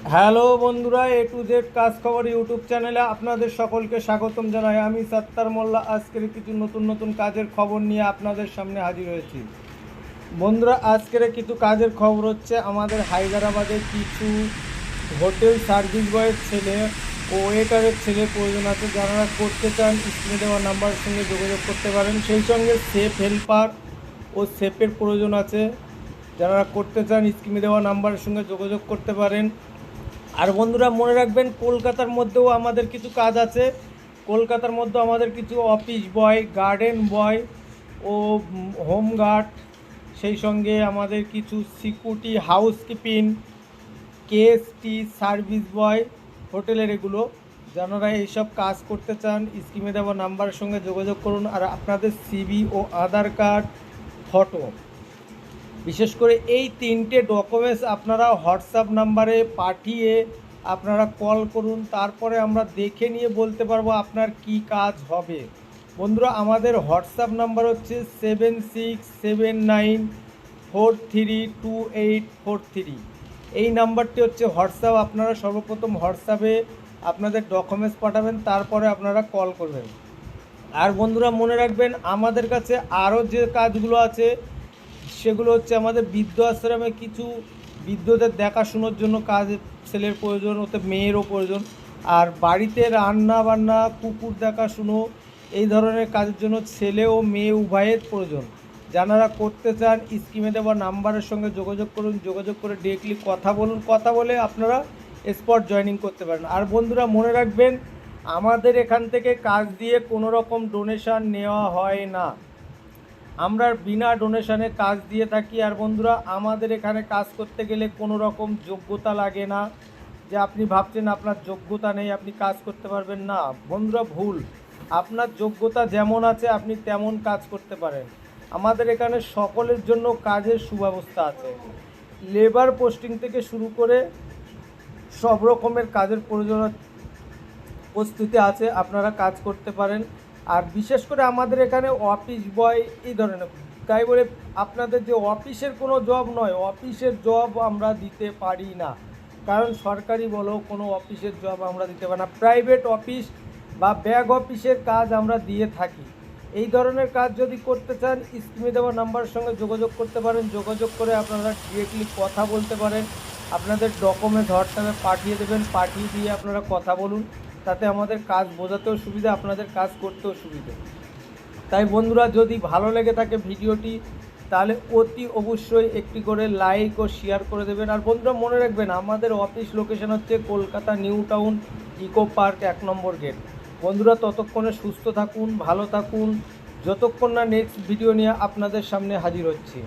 Hello বন্ধুরা, এ to Z কাজ খবর ইউটিউব চ্যানেলে আপনাদের সকলকে স্বাগতম জানাই। আমি সত্তার মোল্লা আজকের কিছু নতুন নতুন কাজের খবর নিয়ে আপনাদের সামনে হাজির হয়েছি। বন্ধুরা, আজকের কিছু কাজের খবর হচ্ছে আমাদের হায়দ্রাবাদে কিছু হোটেল সার্ভিস বয়ের ছেলে ও ওয়েটারের ছেলে প্রয়োজন আছে। যারা করতে চান স্ক্রিনে দেওয়া নাম্বারের সঙ্গে যোগাযোগ করতে পারেন। সেই সঙ্গে সেফ হেল্পার ও সেফের প্রয়োজন আছে। যারা করতে চান স্ক্রিনে দেওয়া নাম্বারের সঙ্গে যোগাযোগ করতে পারেন। আর বন্ধুরা, মনে রাখবেন কলকাতার মধ্যেও আমাদের কিছু কাজ আছে। কলকাতার মধ্যে আমাদের কিছু অফিস বয়, গার্ডেন বয় ও হোম গার্ড, সেই সঙ্গে আমাদের কিছু সিকিউরিটি, হাউসকিপিং, কেএসটি, সার্ভিস বয়, হোটেলের এগুলো। যারা এইসব কাজ করতে চান স্কিমে দেওয়া নাম্বারের সঙ্গে যোগাযোগ করুন। আর আপনাদের সিভি ও আধার কার্ড, ফটো, বিশেষ করে এই তিনটে ডকুমেন্টস আপনারা হোয়াটসঅ্যাপ নাম্বারে পাঠিয়ে আপনারা কল করুন। তারপরে আমরা দেখে নিয়ে বলতে পারবো আপনার কি কাজ হবে। বন্ধুরা, আমাদের হোয়াটসঅ্যাপ নাম্বার হচ্ছে 7679432843। এই নাম্বারটি হচ্ছে হোয়াটসঅ্যাপ। আপনারা সর্বপ্রথম হোয়াটসঅ্যাপে আপনাদের ডকুমেন্টস পাঠাবেন, তারপরে আপনারা কল করবেন। আর বন্ধুরা, মনে রাখবেন আমাদের কাছে আরও যে কাজগুলো আছে সেগুলো হচ্ছে আমাদের বৃদ্ধ আশ্রমে কিছু বৃদ্ধদের দেখাশোনার জন্য কাজ, ছেলের প্রয়োজন, ওতে মেয়েরও প্রয়োজন। আর বাড়িতে রান্না বান্না, কুকুর দেখাশুনো, এই ধরনের কাজের জন্য ছেলে ও মেয়ে উভয়ের প্রয়োজন। যারা করতে চান স্কিমে দেওয়া নাম্বারের সঙ্গে যোগাযোগ করুন। যোগাযোগ করে ডিরেক্টলি কথা বলুন। কথা বলে আপনারা স্পট জয়েনিং করতে পারেন। আর বন্ধুরা, মনে রাখবেন আমাদের এখান থেকে কাজ দিয়ে কোনো রকম ডোনেশন নেওয়া হয় না। আমরা বিনা ডোনেশনে কাজ দিয়ে থাকি। আর বন্ধুরা, আমাদের এখানে কাজ করতে গেলে কোনো রকম যোগ্যতা লাগে না। যে আপনি ভাবছেন আপনার যোগ্যতা নেই, আপনি কাজ করতে পারবেন না, বন্ধুরা ভুল। আপনার যোগ্যতা যেমন আছে আপনি তেমন কাজ করতে পারেন। আমাদের এখানে সকলের জন্য কাজের সুব্যবস্থা আছে। লেবার পোস্টিং থেকে শুরু করে সব রকমের কাজের প্রস্তুতি আছে, আপনারা কাজ করতে পারেন। আর বিশেষ করে আমাদের এখানে অফিস বয় এই ধরনের, তাই বলে আপনাদের যে অফিসের কোনো জব নয়, অফিসের জব আমরা দিতে পারি না। কারণ সরকারি বলো কোনো অফিসের জব আমরা দিতে পারি না। প্রাইভেট অফিস বা ব্যাক অফিসের কাজ আমরা দিয়ে থাকি। এই ধরনের কাজ যদি করতে চান স্ক্রিনে দেওয়া নাম্বারের সঙ্গে যোগাযোগ করতে পারেন। যোগাযোগ করে আপনারা ডিরেক্টলি কথা বলতে পারেন। আপনাদের ডকুমেন্ট হোয়াটসঅ্যাপে পাঠিয়ে দেবেন, পাঠিয়ে দিয়ে আপনারা কথা বলুন। তাতে আমাদের কাজ বোঝাতেও সুবিধা, আপনাদের কাজ করতেও সুবিধা। তাই বন্ধুরা, যদি ভালো লেগে থাকে ভিডিওটি তাহলে অতি অবশ্যই একটি করে লাইক ও শেয়ার করে দেবেন। আর বন্ধুরা, মনে রাখবেন আমাদের অফিস লোকেশন হচ্ছে Kolkata new town, eco park, 1 number gate. বন্ধুরা, ততক্ষণে সুস্থ থাকুন, ভালো থাকুন, যতক্ষণ না নেক্সট ভিডিও নিয়ে আপনাদের সামনে হাজির হচ্ছি।